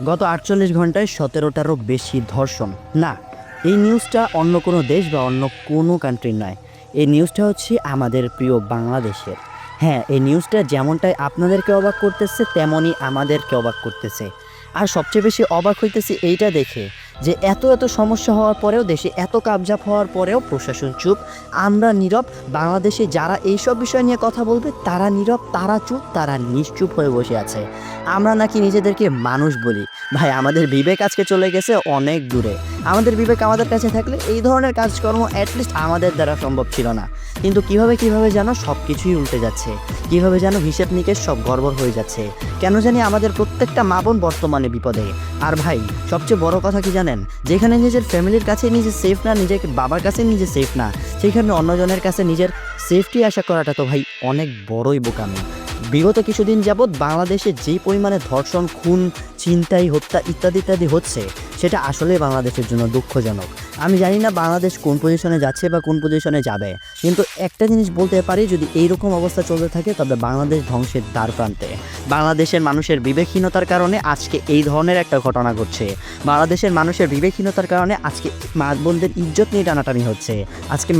গত ৪৮ ঘন্টায় ১৭টারও বেশি ধর্ষণ। না, এই নিউজটা অন্য কোনো দেশ বা অন্য কোনো কান্ট্রির নয়। এই নিউজটা হচ্ছে আমাদের প্রিয় বাংলাদেশের। হ্যাঁ, এই নিউজটা যেমনটাই আপনাদেরকে অবাক করতেছে তেমনই আমাদেরকে অবাক করতেছে। আর সবচেয়ে বেশি অবাক হইতেছি এইটা দেখে যে এত সমস্যা হওয়ার পরেও, দেশে এত কাবজাব হওয়ার পরেও প্রশাসন চুপ, আমরা নীরব। বাংলাদেশে যারা এইসব বিষয় নিয়ে কথা বলবে তারা নীরব, তারা চুপ, তারা নিশ্চুপ হয়ে বসে আছে। আমরা নাকি নিজেদেরকে মানুষ বলি। ভাই, আমাদের বিবেক আজকে চলে গেছে অনেক দূরে। আমাদের বিবেক আমাদের কাছে থাকলে এই ধরনের কাজকর্ম অ্যাটলিস্ট আমাদের দ্বারা সম্ভব ছিল না। কিন্তু কিভাবে যেন সব কিছুই উল্টে যাচ্ছে, কিভাবে যেন হিসেব নিকেশ সব গড়বড় হয়ে যাচ্ছে। কেন জানি আমাদের প্রত্যেকটা মা বোন বর্তমানে বিপদে। আর ভাই, সবচেয়ে বড় কথা কি জানেন? যেখানে নিজের ফ্যামিলির কাছে নিজে সেফ না, নিজের বাবার কাছে নিজে সেফ না, সেখানে অন্যজনের কাছে নিজের সেফটি আশা করাটা তো ভাই অনেক বড়ই বোকামি। বিগত কিছুদিন যাবৎ বাংলাদেশে যে পরিমাণে ধর্ষণ, খুন, ছিনতাই, হত্যা ইত্যাদি হচ্ছে, সেটা আসলে বাংলাদেশের জন্য দুঃখজনক। আমি জানি না বাংলাদেশ কোন পজিশনে যাচ্ছে বা কোন পজিশনে যাবে, কিন্তু একটা জিনিস বলতে পারি, যদি এইরকম অবস্থা চলতে থাকে তবে বাংলাদেশ ধ্বংসের দ্বার প্রান্তে। বাংলাদেশের মানুষের বিবেকহীনতার কারণে আজকে এই ধরনের একটা ঘটনা ঘটছে। বাংলাদেশের মানুষের বিবেকহীনতার কারণে আজকে মা বোনদের ইজ্জত নিয়ে টানাটানি হচ্ছে। আজকে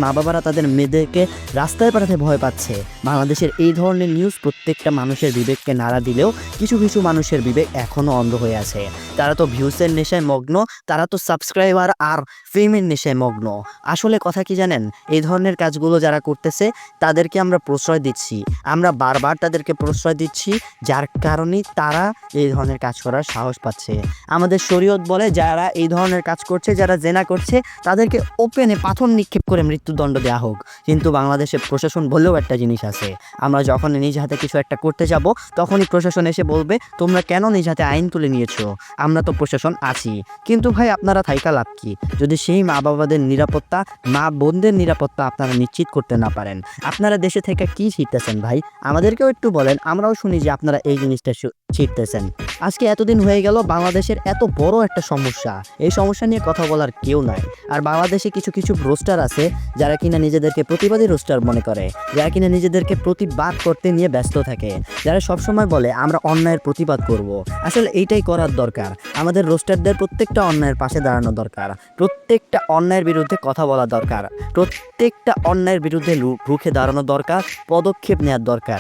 মা বাবারা তাদের মেয়েদেরকে রাস্তায় পাঠাতে ভয় পাচ্ছে। বাংলাদেশের এই ধরনের নিউজ প্রত্যেকটা মানুষের বিবেককে নাড়া দিলেও কিছু মানুষের বিবেক এখনও অন্ধ হয়ে আছে। তারা তো ভিউসের নেশায় মগ্ন, তারা তো সাবস্ক্রাইবার আর ফেমের নেশায় মগ্ন। আসলে কথা কি জানেন? এই ধরনের কাজগুলো যারা করতেছে তাদেরকে আমরা প্রশ্রয় দিচ্ছি, আমরা বারবার তাদেরকে প্রশ্রয় দিচ্ছি, যার কারণেই তারা এই ধরনের কাজ করার সাহস পাচ্ছে। আমাদের শরীয়ত বলে যারা এই ধরনের কাজ করছে, যারা জেনা করছে, তাদেরকে ওপেনে পাথর নিক্ষেপ করে মৃত্যুদণ্ড দেওয়া হোক। কিন্তু বাংলাদেশের প্রশাসন বলেও একটা জিনিস আছে, আমরা যখন নিজ হাতে কিছু একটা করতে যাব তখনই প্রশাসন এসে বলবে তোমরা কেন নিজ হাতে আইন তুলে নিয়েছো, আমরা তো প্রশাসন আছি। কিন্তু ভাই, আপনারা থাইকা লাভ কি যদি সেই মা বাবাদের নিরাপত্তা, মা বোনদের নিরাপত্তা আপনারা নিশ্চিত করতে না পারেন? আপনারা দেশে থেকে কি শিখতেছেন ভাই? আমাদেরকেও একটু বলেন, আমরাও শুনি যে আপনারা এই জিনিসটা শিখতেছেন। আজকে এতদিন হয়ে গেল, বাংলাদেশের এত বড় একটা সমস্যা, এই সমস্যা নিয়ে কথা বলার কেউ নাই। আর বাংলাদেশে কিছু রোস্টার আছে যারা কিনা নিজেদেরকে প্রতিবাদী রোস্টার মনে করে, যারা কিনা নিজেদেরকে প্রতিবাদ করতে নিয়ে ব্যস্ত থাকে, যারা সবসময় বলে আমরা অন্যায়ের প্রতিবাদ করব। আসলে এইটাই করার দরকার। আমাদের রোস্টারদের প্রত্যেকটা অন্যায়ের পাশে দাঁড়ানো দরকার, প্রত্যেকটা অন্যায়ের বিরুদ্ধে কথা বলা দরকার, প্রত্যেকটা অন্যায়ের বিরুদ্ধে রুখে দাঁড়ানো দরকার, পদক্ষেপ নেওয়ার দরকার।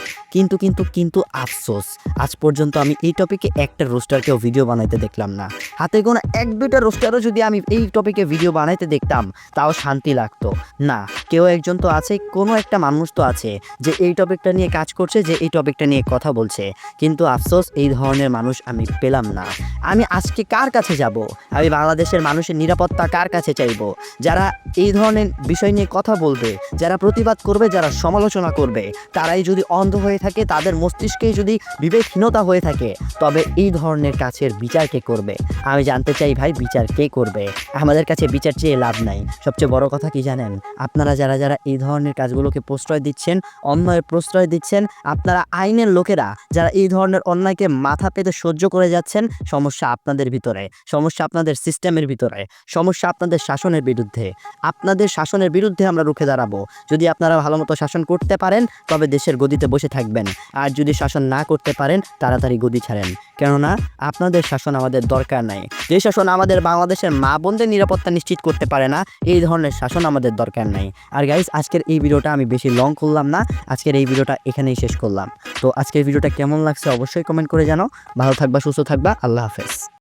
কিন্তু আফসোস, আজ পর্যন্ত আমি এই টপিকে একটা রোস্টারকেও ভিডিও বানাইতে দেখলাম না। হাতে গোনা 1-2টা রোস্টারও যদি আমি এই টপিকে ভিডিও বানাইতে দেখতাম তাও শান্তি লাগতো। না, কেউ একজন তো আছে, কোনো একটা মানুষ তো আছে যে এই টপিকটা নিয়ে কাজ করছে, যে এই টপিকটা নিয়ে কথা বলছে। কিন্তু আফসোস, এই ধরনের মানুষ আমি পেলাম না। আমি আজকে কার কাছে যাব? আমি বাংলাদেশের মানুষের নিরাপত্তা কার কাছে চাইব? যারা এই ধরনের বিষয় নিয়ে কথা বলবে, যারা প্রতিবাদ করবে, যারা সমালোচনা করবে, তারাই যদি অন্ধ হয়ে থাকে, তাদের মস্তিষ্কেই যদি বিবেকহীনতা হয়ে থাকে, তবে এই ধরনের কাছের বিচার কে করবে? আমি জানতে চাই ভাই, বিচার কে করবে? আমাদের কাছে বিচার চেয়ে লাভ নাই। সবচেয়ে বড় কথা কি জানেন? আপনারা যারা এই ধরনের কাজগুলোকে প্রশ্রয় দিচ্ছেন, অন্যায়ের প্রশ্রয় দিচ্ছেন, আপনারা আইনের লোকেরা যারা এই ধরনের অন্যায়কে মাথা পেতে সহ্য করে যাচ্ছেন, সমস্যা আপনাদের ভিতরে, সমস্যা আপনাদের সিস্টেমের ভিতরে, সমস্যা আপনাদের শাসনের বিরুদ্ধে। আপনাদের শাসনের বিরুদ্ধে আমরা রুখে দাঁড়াবো। যদি আপনারা ভালোমতো শাসন করতে পারেন তবে দেশের গদিতে বসে থাকবেন, আর যদি শাসন না করতে পারেন তাড়াতাড়ি গদি ছাড়েন। কেননা আপনাদের শাসন আমাদের দরকার নাই। যে শাসন আমাদের বাংলাদেশের মা বোনদের নিরাপত্তা নিশ্চিত করতে পারে না, এই ধরনের শাসন আমাদের দরকার নাই। আর গাইস, আজকের এই ভিডিওটা আমি বেশি লং করলাম না, আজকের এই ভিডিওটা এখানেই শেষ করলাম। তো আজকের ভিডিওটা কেমন লাগছে অবশ্যই কমেন্ট করে জানাও। ভালো থাকবা, সুস্থ থাকবা, আল্লাহ হাফেজ।